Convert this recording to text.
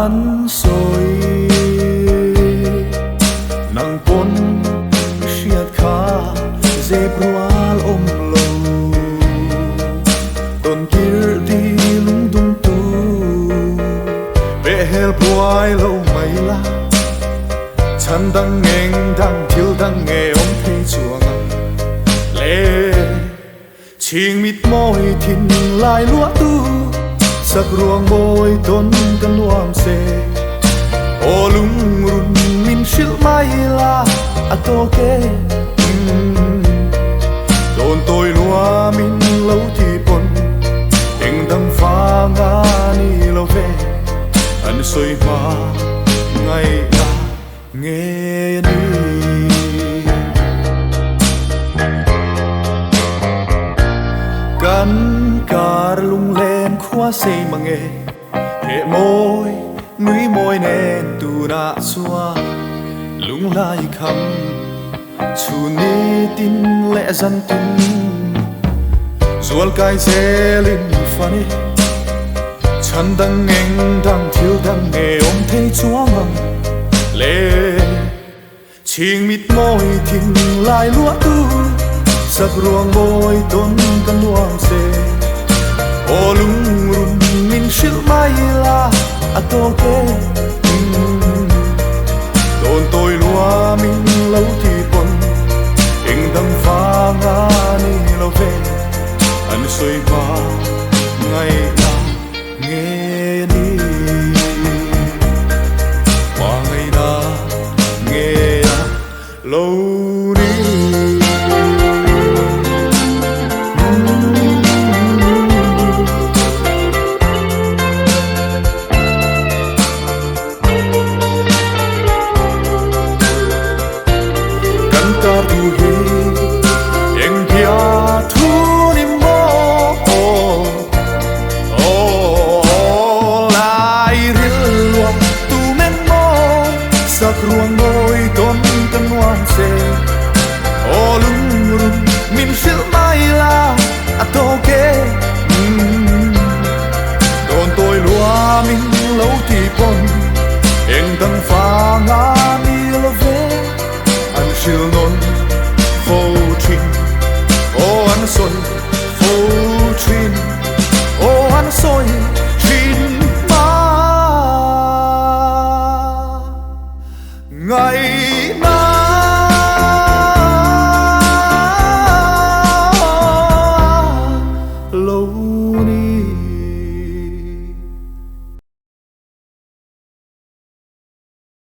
gan soi nang pon siat kha dẹp rual om lo ton kir di lung tung tu be hel puai lo mai la chan dang ngeng dang thiếu dang nghe om thấy chuang lệ ching mít môi thìn lại lúa tu sắc ruộng bôi tôn căn luam se ô lung run min shil mai la ato ke tôn tôi lúa min lâu thì pon anh đang pha ngã ni lâu về anh soi ma ngày na nghe điกันการลุงเล่นขวาเซมังเอเหมอยนุยมอยแนนตูนาสัวลุงลายคำชูนี้ตินและจันตินสวลกายเซลินฟันฉันดังเองดังทิวดังเงอมเทจัวงังเล่ชิงมิดมอยทิ้งลายลัวตูsắc ruộng bôi tôn căn luang se ô lung run min shil mai la ato ke tôn tôi lúa min lâu thì pon anh đang pha ngã ni lâu về anh soi ma ngày na nghe đi mà ngày na nghe lâu đi sắc ruộng bôi tôn căn ngoan se ô lung run min shil mai la ato ke tôn tôi lúa min lâu thì pon anh đang pha ngã ni lo về anh shil non phô trin ô anh soi phô trin ô anh soi trin ngày